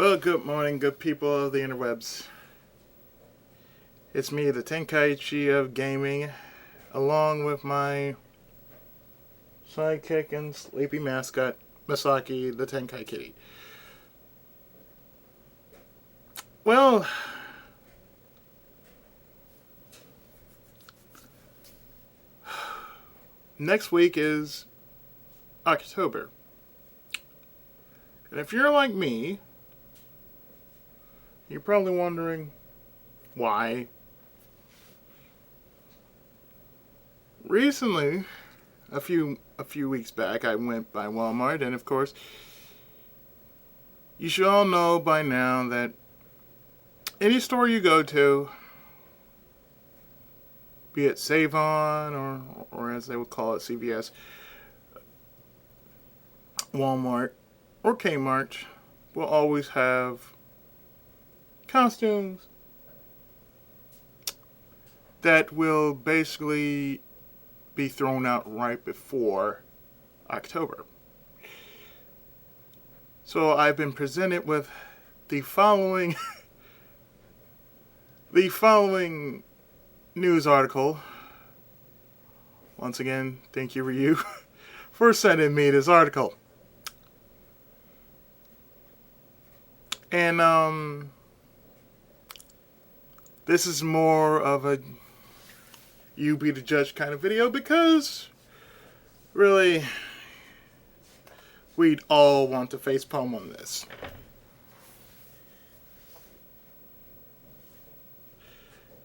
Well, good morning, good people of the interwebs. It's me, the Tenkaichi of gaming, along with my sidekick and sleepy mascot, Masaki, the Tenkai Kitty. Well, next week is October. And if you're like me, you're probably wondering why. Recently, a few weeks back, I went by Walmart, and of course, you should all know by now that any store you go to, be it Save On or as they would call it, CVS, Walmart, or Kmart, will always have costumes that will basically be thrown out right before October. So I've been presented with the following news article. Once again, thank you, Ryu, for sending me this article. And this is more of a you be the judge kind of video because really we'd all want to facepalm on this.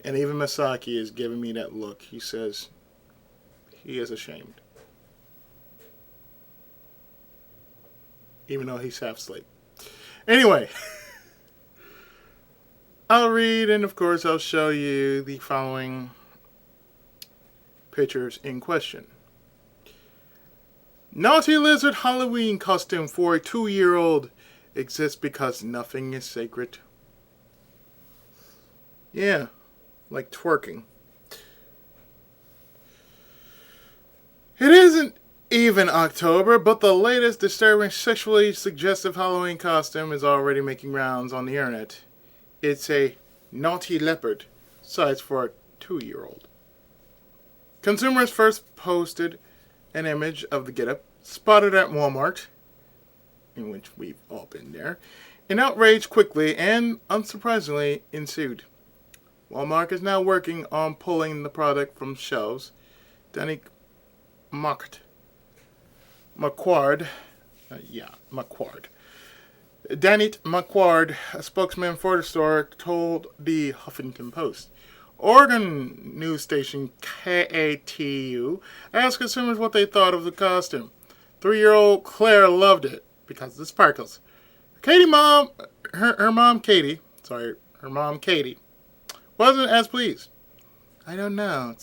And even Masaki is giving me that look. He says he is ashamed. Even though he's half asleep. Anyway, I'll read and of course I'll show you the following pictures in question. Naughty Lizard Halloween costume for a 2-year-old exists because nothing is sacred. Yeah, like twerking. It isn't even October, but the latest disturbing sexually suggestive Halloween costume is already making rounds on the internet. It's a naughty leopard, size for a 2-year-old. Consumers first posted an image of the getup, spotted at Walmart, in which we've all been there, and outrage quickly and unsurprisingly ensued. Walmart is now working on pulling the product from shelves. Danny Macquard, Danit Macquard, a spokesman for the store, told the Huffington Post. Oregon news station KATU asked consumers what they thought of the costume. 3-year-old Claire loved it because of the sparkles. Her mom Katie, wasn't as pleased. I don't know.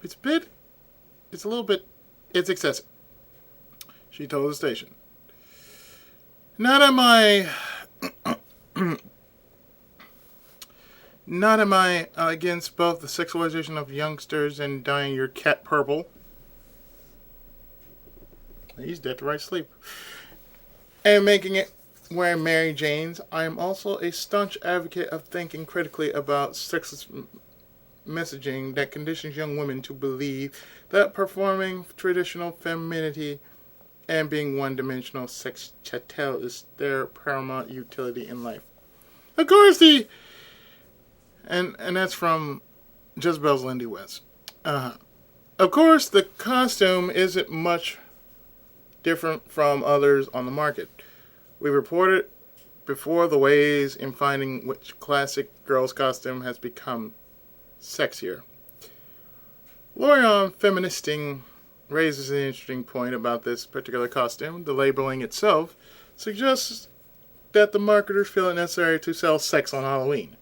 It's excessive, she told the station. Not am I against both the sexualization of youngsters and dyeing your cat purple. He's dead to right sleep. And making it wear Mary Jane's. I am also a staunch advocate of thinking critically about sexist messaging that conditions young women to believe that performing traditional femininity and being one-dimensional sex chattel is their paramount utility in life. Of course, and that's from Jezebel's Lindy West. Of course, the costume isn't much different from others on the market. We reported before the ways in finding which classic girl's costume has become sexier. Lorion Feministing raises an interesting point about this particular costume. The labeling itself suggests that the marketers feel it necessary to sell sex on Halloween.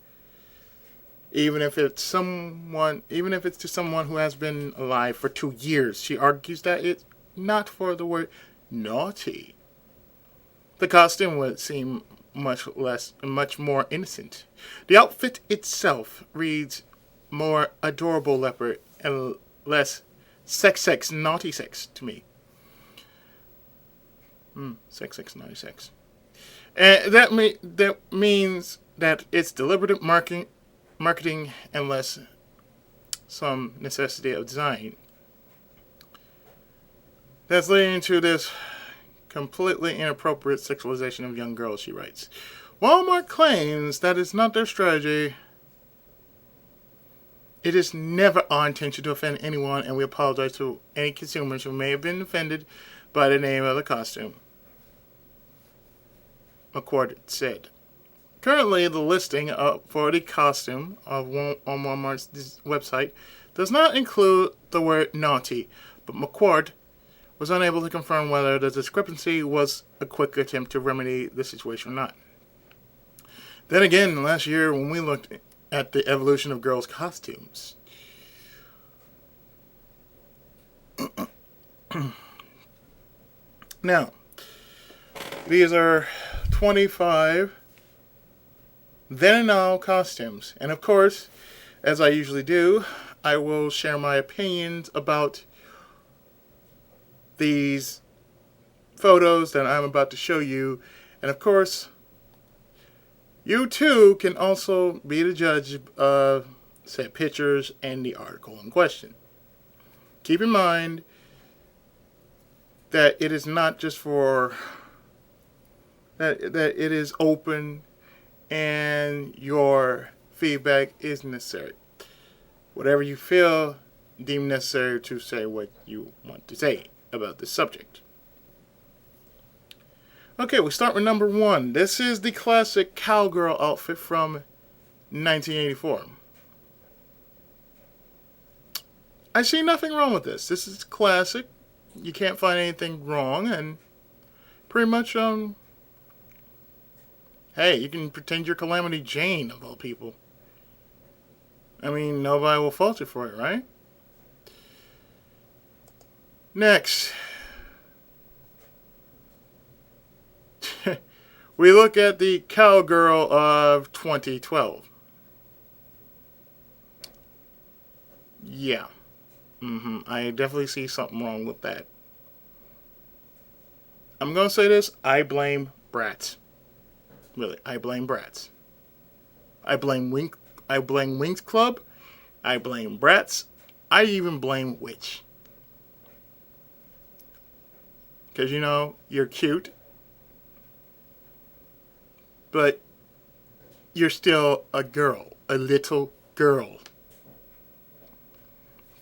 Even if it's to someone who has been alive for 2 years. She argues that it's not for the word naughty. The costume would seem much more innocent. The outfit itself reads more adorable leopard and less sex, naughty sex to me. Sex, naughty sex. And that means that it's deliberate marketing and less some necessity of design. That's leading to this completely inappropriate sexualization of young girls, she writes. Walmart claims that it's not their strategy. It is never our intention to offend anyone, and we apologize to any consumers who may have been offended by the name of the costume, McCord said. Currently, the listing for the costume on Walmart's website does not include the word naughty, but McCord was unable to confirm whether the discrepancy was a quick attempt to remedy the situation or not. Then again, last year when we looked at the evolution of girls' costumes, now, these are 25 then and now costumes. And of course, as I usually do, I will share my opinions about these photos that I'm about to show you. And of course, you too can also be the judge of said pictures and the article in question. Keep in mind that it is not just for that it is open and your feedback is necessary. Whatever you feel deemed necessary to say what you want to say about this subject. Okay, we start with number 1. This is the classic cowgirl outfit from 1984. I see nothing wrong with this. This is classic. You can't find anything wrong, and pretty much, hey, you can pretend you're Calamity Jane, of all people. I mean, nobody will fault you for it, right? Next, we look at the cowgirl of 2012. Yeah. I definitely see something wrong with that. I'm going to say this. I blame brats. Really, I blame brats. I blame Winx Club. I blame brats. I even blame Witch. Because, you know, you're cute. But you're still a girl. A little girl.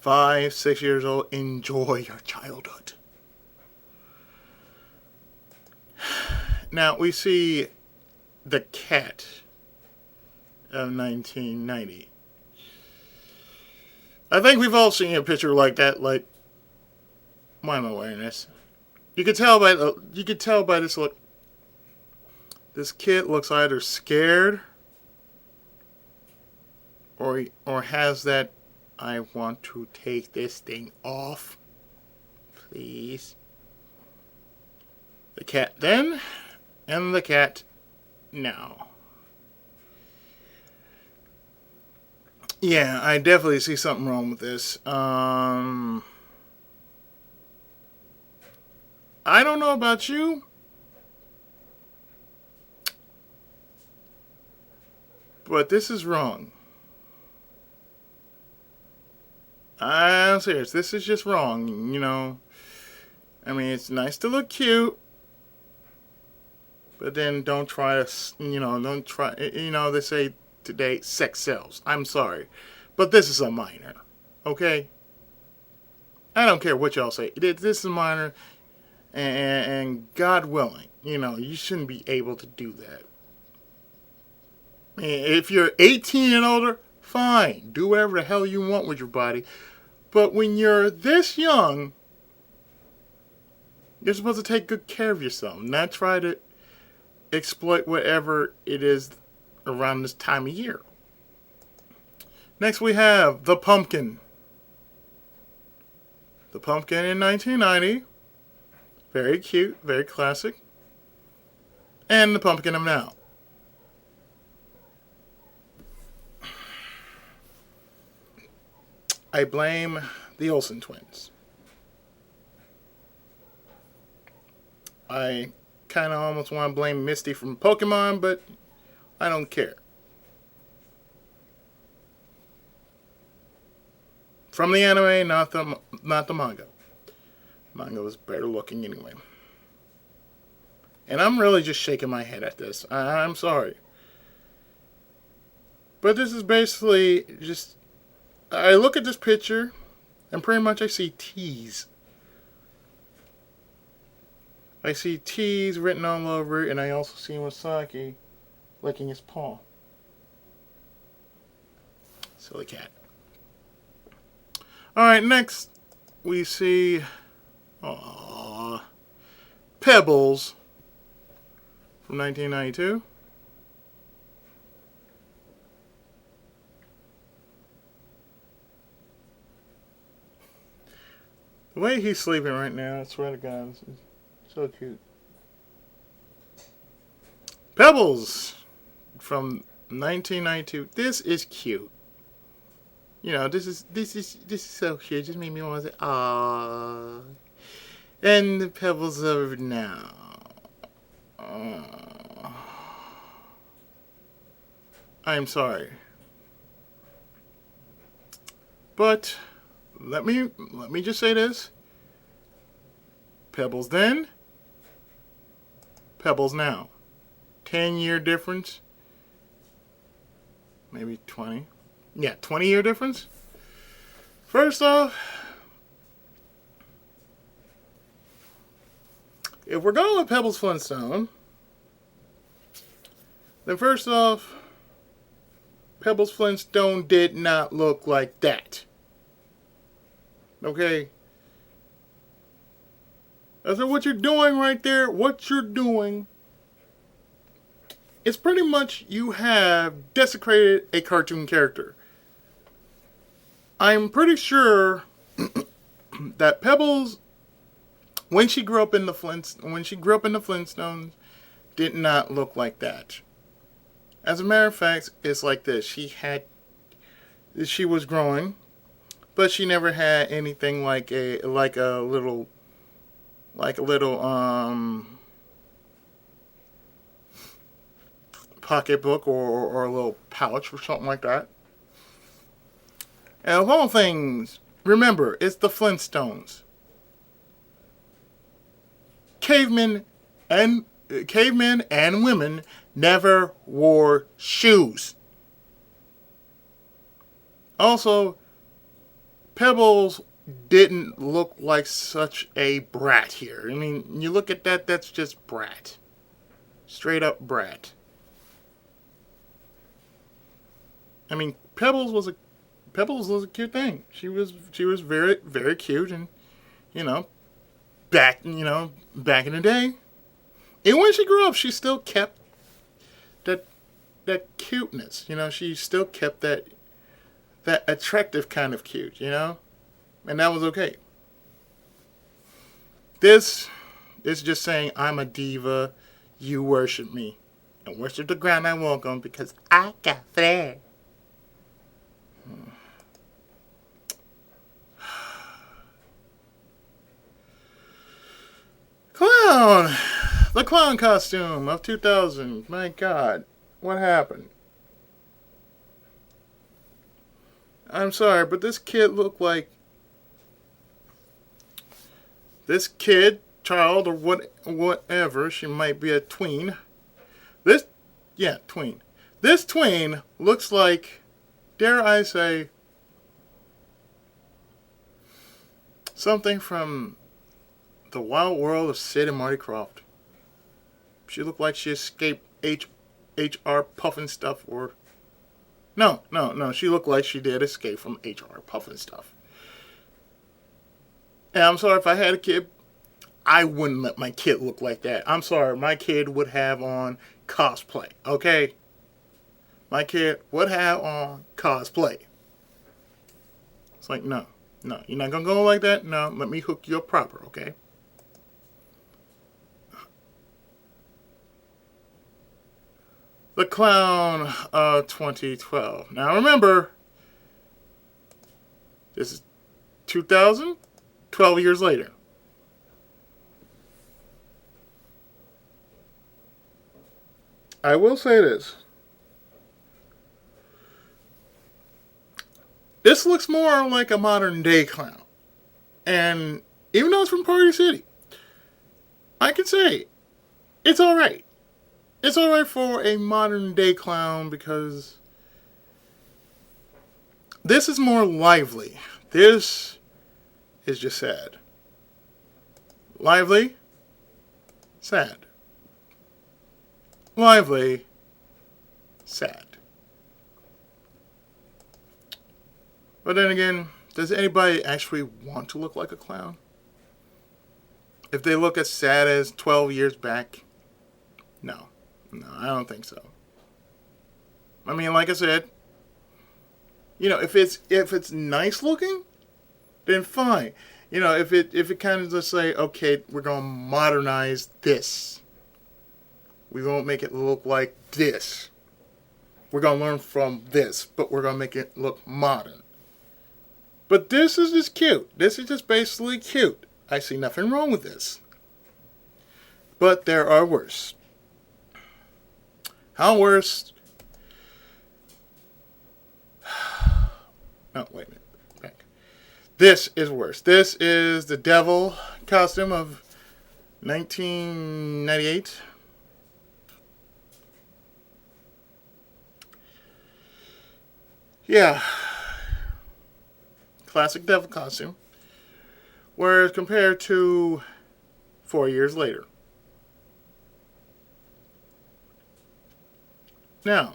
5, 6 years old. Enjoy your childhood. Now, we see the cat of 1990. I think we've all seen a picture like that. Like, why am I wearing this? You could tell by this look. This kid looks either scared or has that I want to take this thing off, please. The cat then, and the cat now. Yeah, I definitely see something wrong with this. I don't know about you, but this is wrong. I'm serious. This is just wrong, you know. I mean, it's nice to look cute, but then don't try to, they say today, sex sells. I'm sorry, but this is a minor, okay? I don't care what y'all say. This is a minor, and God willing, you shouldn't be able to do that. If you're 18 and older, fine. Do whatever the hell you want with your body. But when you're this young, you're supposed to take good care of yourself, not try to exploit whatever it is around this time of year. Next we have the pumpkin. The pumpkin in 1990. Very cute, very classic. And the pumpkin of now. I blame the Olsen twins. I kind of almost want to blame Misty from Pokemon, but I don't care. From the anime, not the manga. Manga was better looking anyway. And I'm really just shaking my head at this. I'm sorry. But this is basically just... I look at this picture, and pretty much I see T's. I see T's written all over it, and I also see Masaki licking his paw. Silly cat. Alright, next we see... Pebbles from 1992. The way he's sleeping right now, I swear to God, is so cute. Pebbles from 1992. This is cute. You know, this is so cute. It just made me want to say, aww. And the pebbles over now. I'm sorry. But let me just say this. Pebbles then, Pebbles now. 10-year difference. Maybe 20. Yeah, 20-year difference. First off, if we're going with Pebbles Flintstone, then first off, Pebbles Flintstone did not look like that. Okay? So what you're doing right there, what you're doing, is pretty much you have desecrated a cartoon character. I'm pretty sure that Pebbles, when she grew up in the Flintstones, did not look like that. As a matter of fact, it's like this. She was growing, but she never had anything like a little pocketbook or a little pouch or something like that. And of all things, remember, it's the Flintstones. Cavemen and women never wore shoes. Also, Pebbles didn't look like such a brat here. I mean, you look at that, that's just brat. Straight up brat. I mean, Pebbles was a cute thing. She was very, very cute, and back in the day. And when she grew up, she still kept that cuteness. She still kept that attractive kind of cute, and that was okay. This is just saying, I'm a diva, you worship me. And worship the ground I walk on because I got flair. Clown! The clown costume of 2000. My God, what happened? I'm sorry, but this kid looked like... This kid, child, or whatever, she might be a tween. Tween. This tween looks like, dare I say, something from the wild world of Sid and Marty Krofft. She looked like she escaped H.R. Pufnstuf, or... No. She looked like she did escape from H.R. Pufnstuf. And I'm sorry, if I had a kid, I wouldn't let my kid look like that. I'm sorry, my kid would have on cosplay, okay? My kid would have on cosplay. It's like, no, you're not gonna go like that? No, let me hook you up proper, okay? The Clown of 2012. Now remember, this is 2000, 12 years later. I will say this. This looks more like a modern day clown. And even though it's from Party City, I can say it's alright. It's alright for a modern day clown because this is more lively. This is just sad. Lively, sad. Lively, sad. But then again, does anybody actually want to look like a clown? If they look as sad as 12 years back? No. No, I don't think so. I mean, like I said, if it's nice looking, then fine. If it kind of just say, okay, we're gonna modernize this. We won't make it look like this. We're gonna learn from this, but we're gonna make it look modern. But this is just cute. This is just basically cute. I see nothing wrong with this. But there are worse. How worse? No, wait a minute. Back. This is worse. This is the devil costume of 1998. Yeah. Classic devil costume. Whereas compared to 4 years later. Now,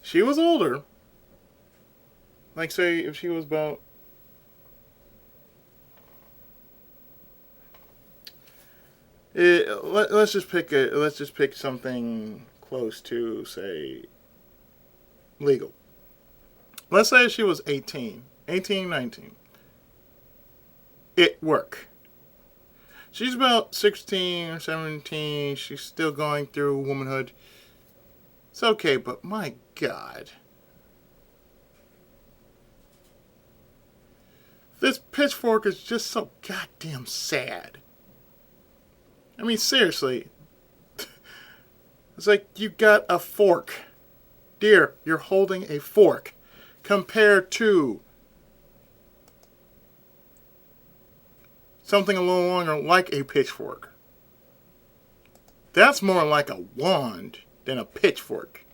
she was older. Like, say, if she was about... let's just pick something close to, say, legal. Let's say she was 18, 19. It work. She's about 16 or 17. She's still going through womanhood. It's okay, but my God. This pitchfork is just so goddamn sad. I mean, seriously. It's like you got a fork. Dear, you're holding a fork. Compared to something a little longer like a pitchfork. That's more like a wand than a pitchfork.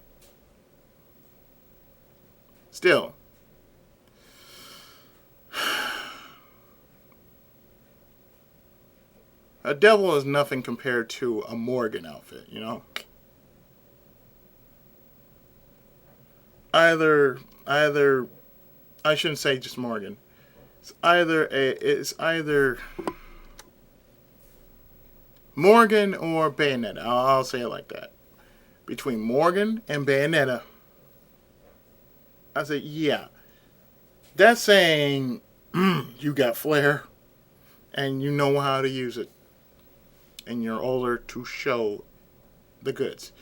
Still. A devil is nothing compared to a Morgan outfit, Either I shouldn't say just Morgan. It's either Morgan or Bayonetta. I'll say it like that. Between Morgan and Bayonetta, I say, yeah. That's saying you got flair and you know how to use it. And you're older to show the goods.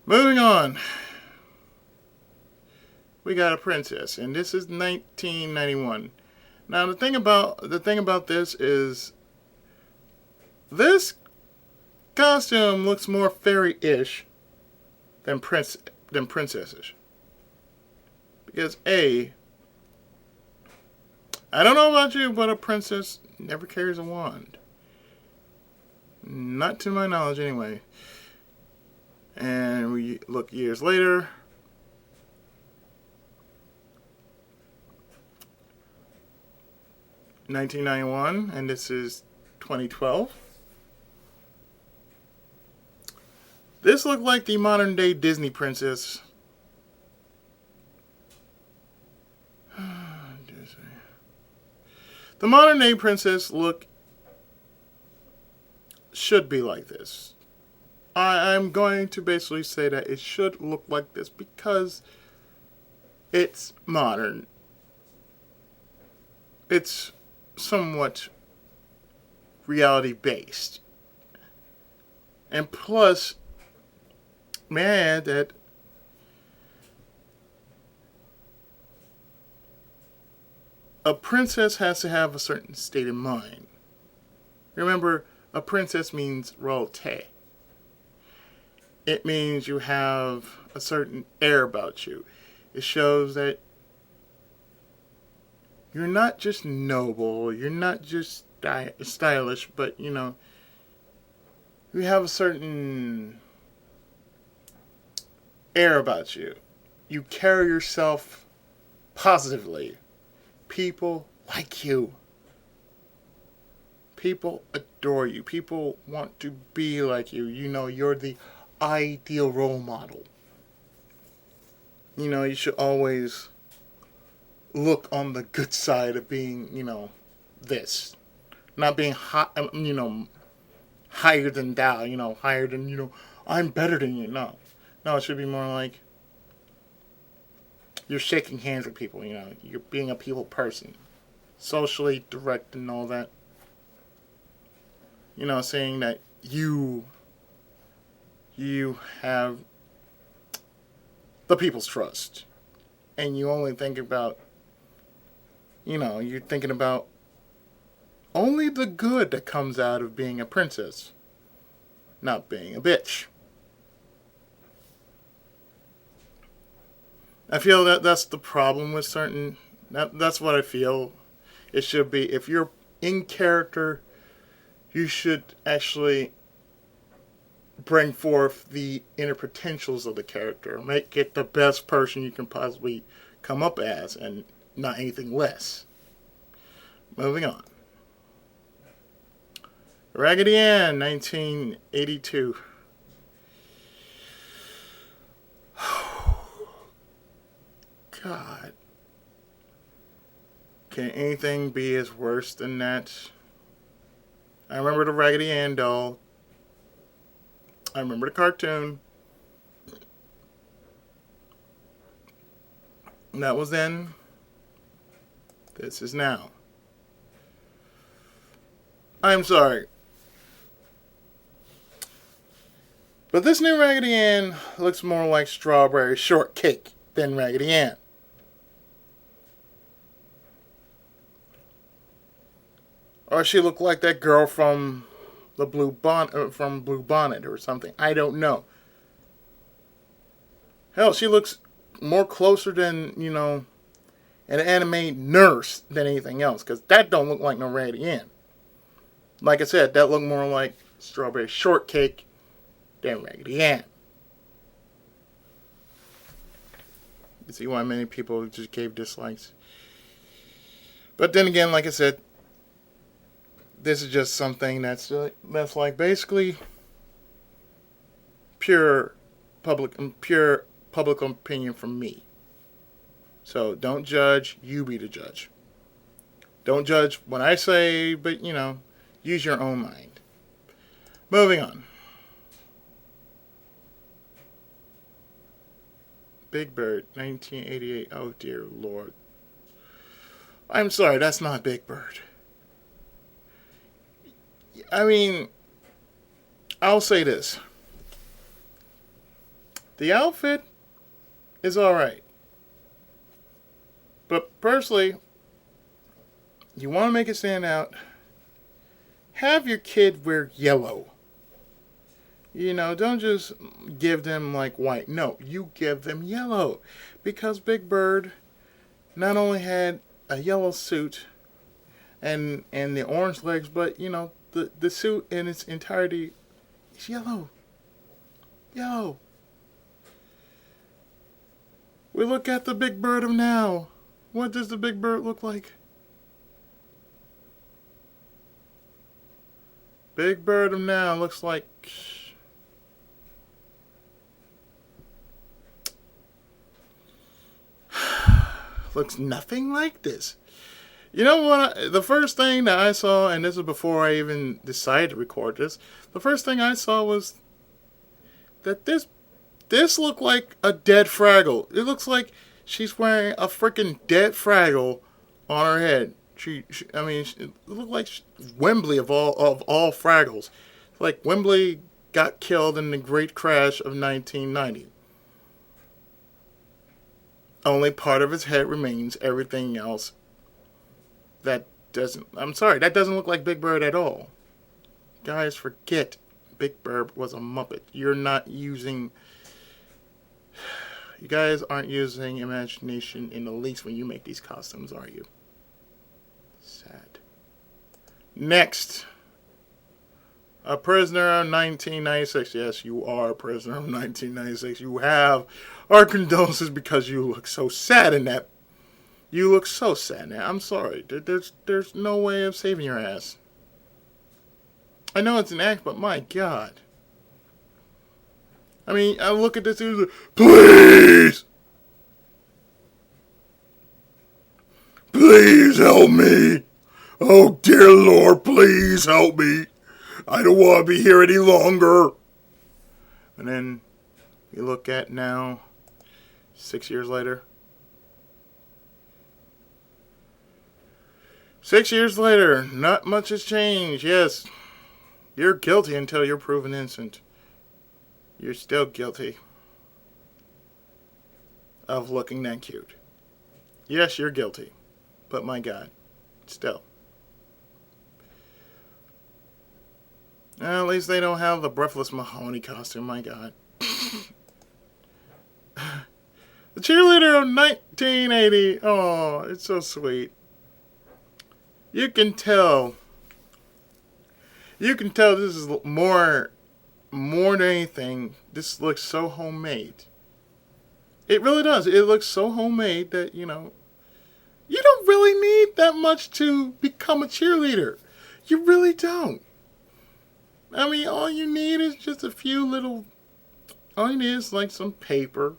Moving on. We got a princess, and this is 1991. Now the thing about this is this costume looks more fairy-ish than princess-ish. Because I don't know about you, but a princess never carries a wand. Not to my knowledge, anyway. And we look years later. $1991, and this is 2012. This looked like the modern day Disney princess. The modern day princess look should be like this. I'm going to basically say that it should look like this because it's modern. It's somewhat reality based. And plus, may I add that a princess has to have a certain state of mind. Remember, a princess means royalty. It means you have a certain air about you. It shows that you're not just noble, you're not just stylish, but you have a certain air about you. You carry yourself positively. People like you. People adore you. People want to be like you. You're the ideal role model. You should always look on the good side of being, this. Not being higher than thou, higher than, I'm better than you. No. No, it should be more like you're shaking hands with people, you're being a people person. Socially direct and all that. Saying that you have the people's trust. And you only think about, you're thinking about only the good that comes out of being a princess, not being a bitch. I feel that that's the problem with that's what I feel it should be. If you're in character, you should actually bring forth the inner potentials of the character. Make it the best person you can possibly come up as, and not anything less. Moving on. Raggedy Ann, 1982. God. Can anything be as worse than that? I remember the Raggedy Ann doll. I remember the cartoon. That was then. This is now. I'm sorry. But this new Raggedy Ann looks more like strawberry shortcake than Raggedy Ann. Or she looked like that girl from the Blue Bonnet or something. I don't know. Hell, she looks more closer than, an anime nurse than anything else. Because that don't look like no Raggedy Ann. Like I said, that looked more like strawberry shortcake than Raggedy Ann. You see why many people just gave dislikes. But then again, like I said, this is just something that's like basically pure public opinion from me. So don't judge, you be the judge. Don't judge what I say, but use your own mind. Moving on. Big Bird, 1988. Oh dear Lord. I'm sorry, that's not Big Bird. I mean, I'll say this. The outfit is alright. But personally, you want to make it stand out, have your kid wear yellow. Don't just give them like white. No, you give them yellow. Because Big Bird not only had a yellow suit and the orange legs, but the suit in its entirety is yellow. Yellow. We look at the Big Bird of now. What does the Big Bird look like? Big Bird of now looks like looks nothing like this. You know what? The first thing that I saw, and this is before I even decided to record this, the first thing I saw was that this looked like a dead Fraggle. It looks like she's wearing a freaking dead Fraggle on her head. It looked like Wembley of all Fraggles. Like Wembley got killed in the Great Crash of 1990. Only part of his head remains. Everything else, that doesn't look like Big Bird at all. guys, forget Big Bird was a Muppet. You're not using... You guys aren't using imagination in the least when you make these costumes, are you? Sad. Next. A prisoner of 1996. Yes, you are a prisoner of 1996. You have our condolences because you look so sad in that. You look so sad now. I'm sorry. There's no way of saving your ass. I know it's an act, but my God. I mean, I look at this dude like, please! Please help me! Oh, dear Lord, please help me! I don't want to be here any longer! And then you look at now, 6 years later. 6 years later, not much has changed. Yes, you're guilty until you're proven innocent. You're still guilty of looking that cute. Yes, you're guilty. But my God, still. At least they don't have the Breathless Mahoney costume, my God. The cheerleader of 1980. Oh, it's so sweet. You can tell this is more than anything, this looks so homemade. It really does. It looks so homemade that, you don't really need that much to become a cheerleader. You really don't. I mean, all you need is just a few little... All you need is, like, some paper.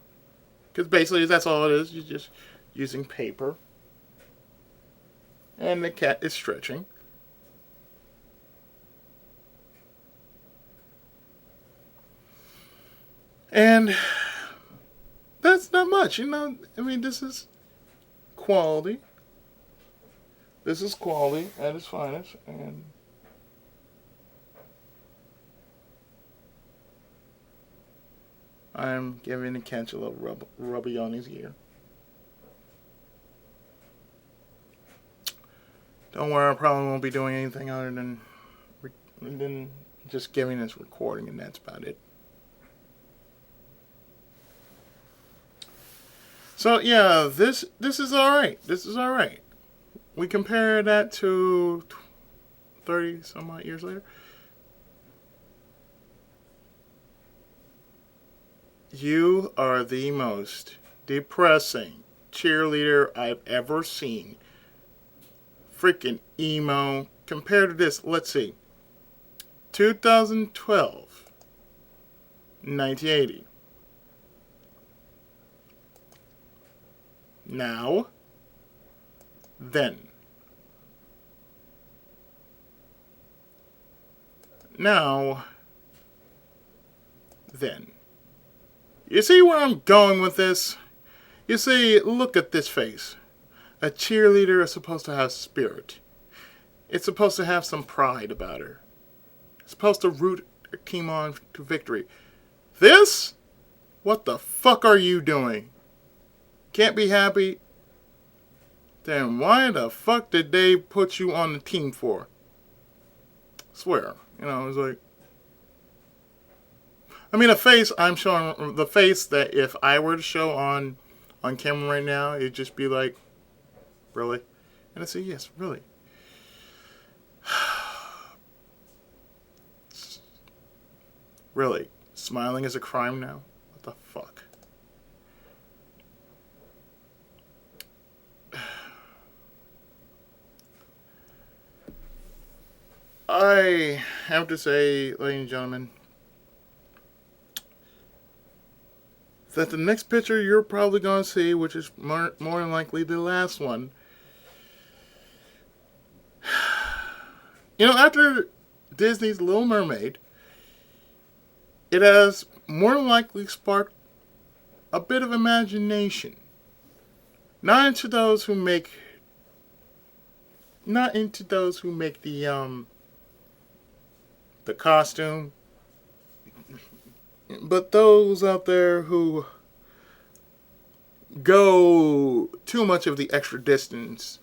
Because basically, that's all it is. You're just using paper. And the cat is stretching. And that's not much, I mean, this is quality. This is quality at its finest. And I'm giving the cat a little rubby on his ear. Don't worry, I probably won't be doing anything other than just giving this recording, and that's about it. So yeah, this is alright. This is alright. We compare that to 30 some odd years later. You are the most depressing cheerleader I've ever seen. Freaking emo. Compared to this, let's see. 2012. 1980. Now. Then. Now. Then. You see where I'm going with this? You see, look at this face. A cheerleader is supposed to have spirit. It's supposed to have some pride about her. It's supposed to root a team on to victory. This? What the fuck are you doing? Can't be happy? Then why the fuck did they put you on the team for? Swear. It's like... I mean, the face I'm showing... The face that if I were to show on camera right now, it'd just be like... Really? And I say, yes, really. Really? Smiling is a crime now? What the fuck? I have to say, ladies and gentlemen, that the next picture you're probably going to see, which is more than likely the last one, after Disney's Little Mermaid, it has more than likely sparked a bit of imagination. Not into those who make the costume, but those out there who go too much of the extra distance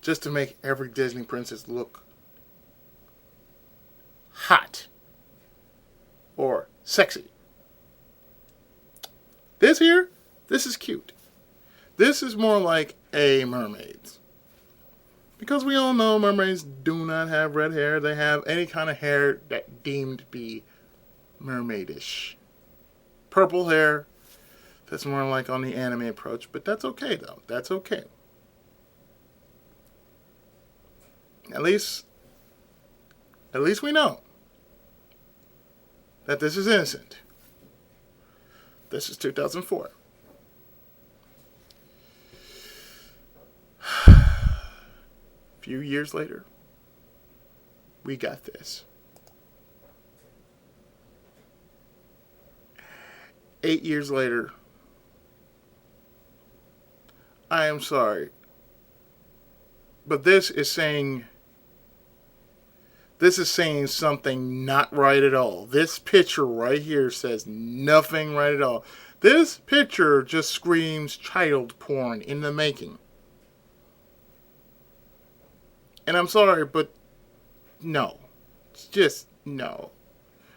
just to make every Disney princess look hot or sexy. This here, this is cute. This is more like a mermaid's. Because we all know mermaids do not have red hair. They have any kind of hair that deemed to be mermaidish. Purple hair, that's more like on the anime approach. But that's okay though. That's okay. At least we know that this is innocent. This is 2004. A few years later, we got this. 8 years later, I am sorry, but this is saying something not right at all. This picture right here says nothing right at all. This picture just screams child porn in the making. And I'm sorry, but no. It's just no.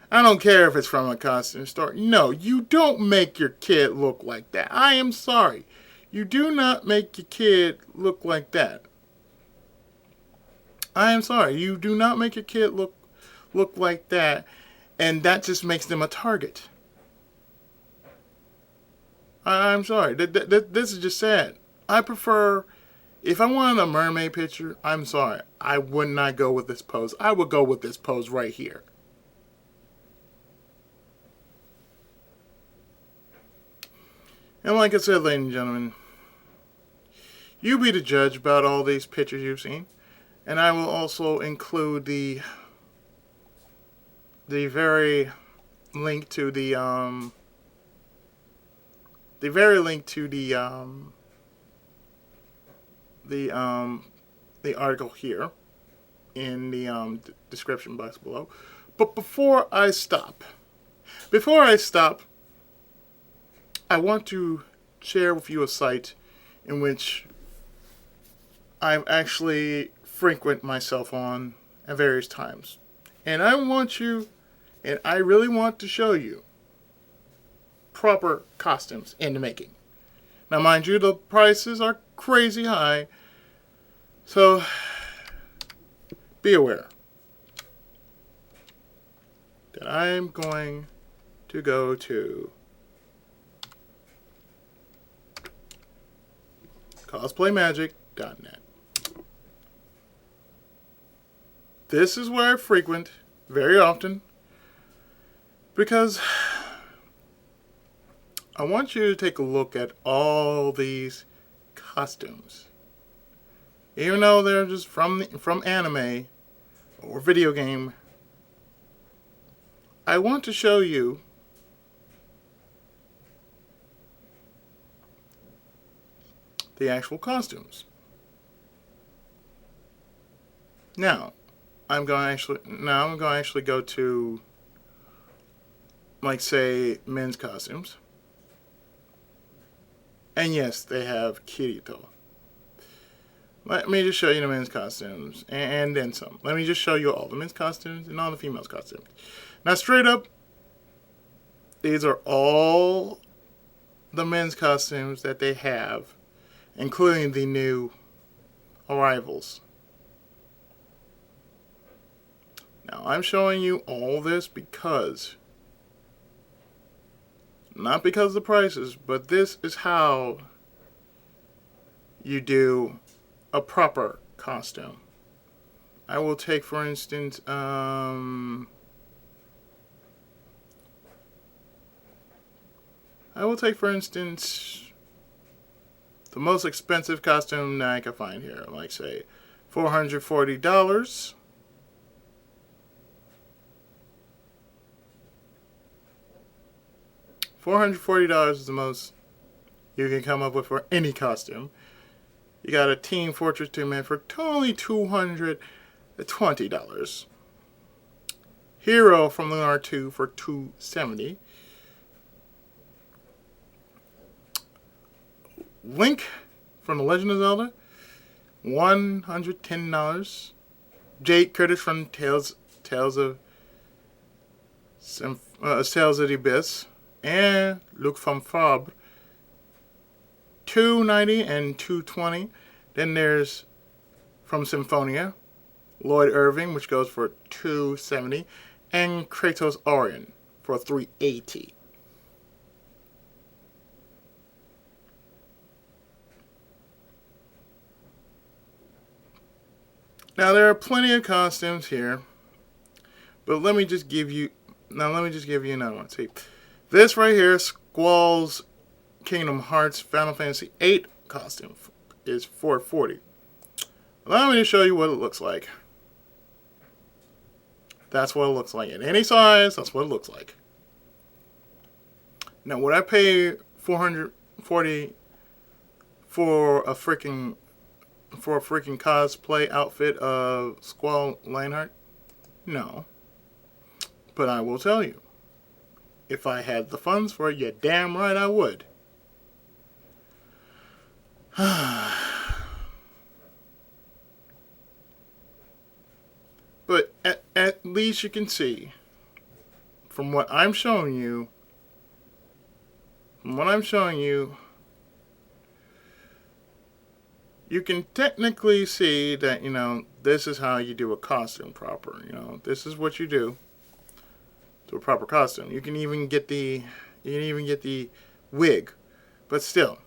I don't care if it's from a costume store. No, you don't make your kid look like that. I am sorry. You do not make your kid look like that. I am sorry. You do not make your kid look like that. And that just makes them a target. I'm sorry. This is just sad. I prefer... If I wanted a mermaid picture, I'm sorry. I would not go with this pose. I would go with this pose right here. And like I said, ladies and gentlemen, you be the judge about all these pictures you've seen. And I will also include the very link to the article here in the description box below. But before I stop, I want to share with you a site in which I've actually frequent myself on at various times. And I really want to show you proper costumes in the making. Now, mind you, the prices are crazy high, so be aware that I'm going to go to cosplaymagic.net. This is where I frequent very often because I want you to take a look at all these costumes. Even though they're just from anime or video game, I want to show you the actual costumes. Now, I'm going to actually go to, like, say, men's costumes. And yes, they have Kiddy. Let me just show you the men's costumes and then some. Let me just show you all the men's costumes and all the females' costumes. Now, straight up, these are all the men's costumes that they have, including the new arrivals. Now, I'm showing you all this because, not because of the prices, but this is how you do a proper costume. I will take, for instance, the most expensive costume that I can find here, like say $440. $440 is the most you can come up with for any costume. You got a Team Fortress 2 man for only $220. Hero from Lunar 2 for $270. Link from The Legend of Zelda, $110. Jade Critters from Tales of Tales of the Abyss, and Luc from Fabre, 290 and 220. Then there's from Symphonia, Lloyd Irving, which goes for 270, and Kratos Orion for 380. Now there are plenty of costumes here, but let me just give you another one. See, this right here, Squall's Kingdom Hearts Final Fantasy VIII costume is 440. Allow me to show you what it looks like. That's what it looks like. In any size, that's what it looks like. Now, would I pay $440 for a freaking cosplay outfit of Squall Lionheart? No. But I will tell you, if I had the funds for it, you're damn right I would. But at least you can see, from what I'm showing you, you can technically see that, this is how you do a costume proper. This is what you do to a proper costume. You can even get the wig, but still,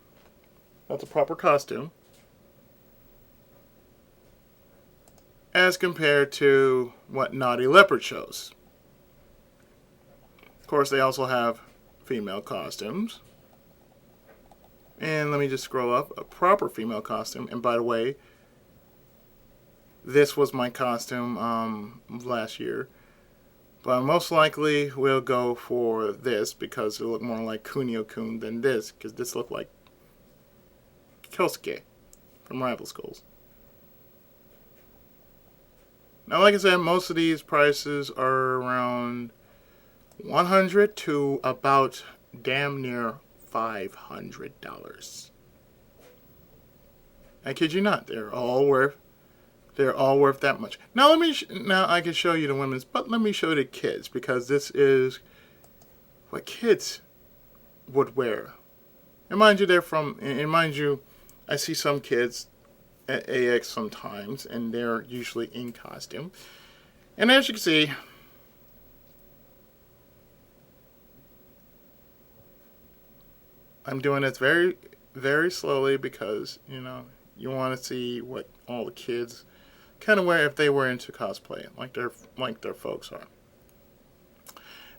that's a proper costume as compared to what Naughty Leopard shows. Of course, they also have female costumes. And let me just scroll up. A proper female costume. And by the way, this was my costume last year. But I most likely will go for this because it looked more like Kunio-kun than this. Because this looked like Kyosuke from Rival Schools. Now, like I said, most of these prices are around $100 to about damn near $500. I kid you not, they're all worth that much. Now I can show you the women's, but let me show you the kids because this is what kids would wear. And mind you, I see some kids at AX sometimes, and they're usually in costume. And as you can see, I'm doing this very, very slowly because, you want to see what all the kids kind of wear if they were into cosplay, like their folks are.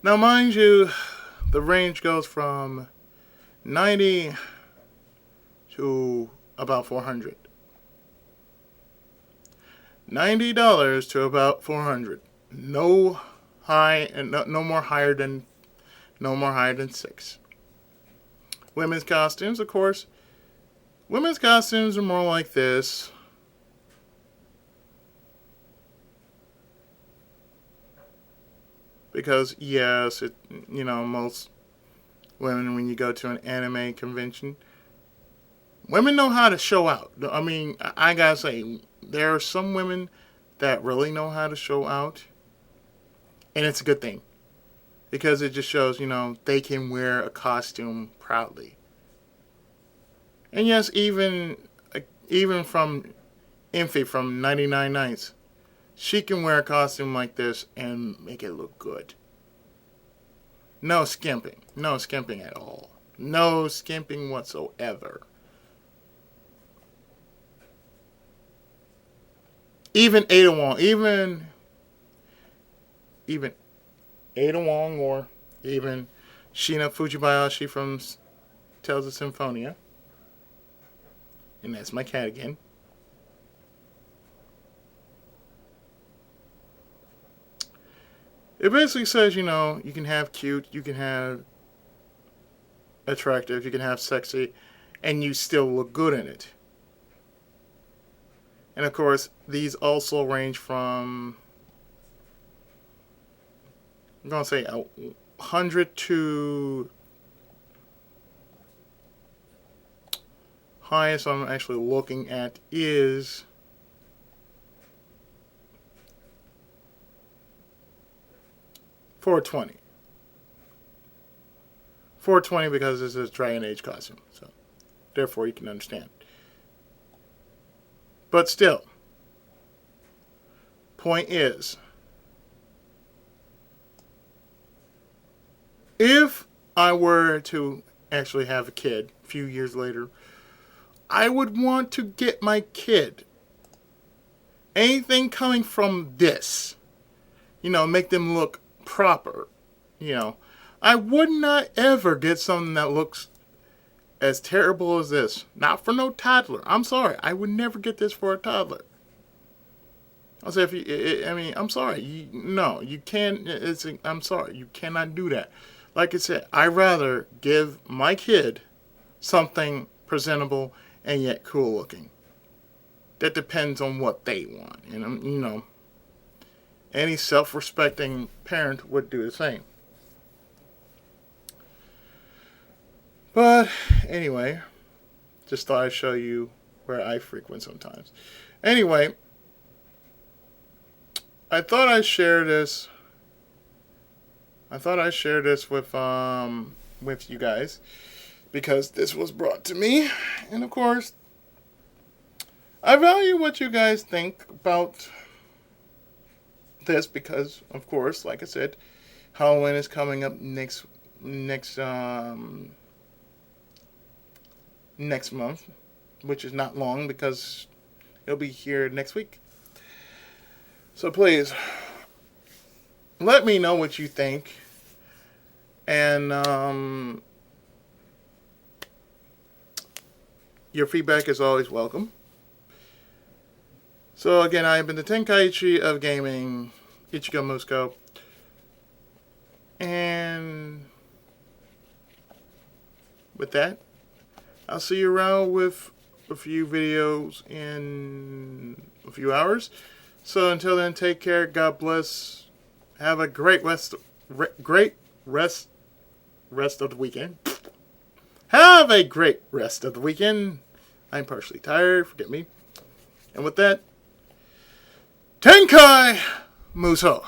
Now, mind you, the range goes from 90 to about 400. $90 to about 400. No more higher than 6. Women's costumes, of course. Women's costumes are more like this. Because yes, most women, when you go to an anime convention, women know how to show out. I mean, I gotta say, there are some women that really know how to show out. And it's a good thing. Because it just shows, they can wear a costume proudly. And yes, even from Infy from 99 Nights, she can wear a costume like this and make it look good. No skimping. No skimping at all. No skimping whatsoever. Even Ada Wong, even Ada Wong or even Shina Fujibayashi from Tales of Symphonia. And that's my cat again. It basically says, you can have cute, you can have attractive, you can have sexy, and you still look good in it. And of course, these also range from, I'm going to say 100 to highest I'm actually looking at is $420. 420 because this is a Dragon Age costume. So, therefore, you can understand. But still, point is, if I were to actually have a kid a few years later, I would want to get my kid anything coming from this, make them look proper, I would not ever get something that looks as terrible as this. Not for no toddler. I'm sorry. I would never get this for a toddler. I'll say I'm sorry. You can't. I'm sorry. You cannot do that. Like I said, I'd rather give my kid something presentable and yet cool looking. That depends on what they want. Any self-respecting parent would do the same. But anyway, just thought I'd show you where I frequent sometimes. Anyway, I thought I'd share this. With you guys because this was brought to me, and of course, I value what you guys think about this because, of course, like I said, Halloween is coming up next month, which is not long because it'll be here next week. So please, let me know what you think. And your feedback is always welcome. So again, I have been the Tenkaichi of gaming, Ichigo Musco. And with that, I'll see you around with a few videos in a few hours. So until then, take care. God bless. Have a great rest of the weekend. Have a great rest of the weekend. I'm partially tired. Forget me. And with that, Tenkai Muso.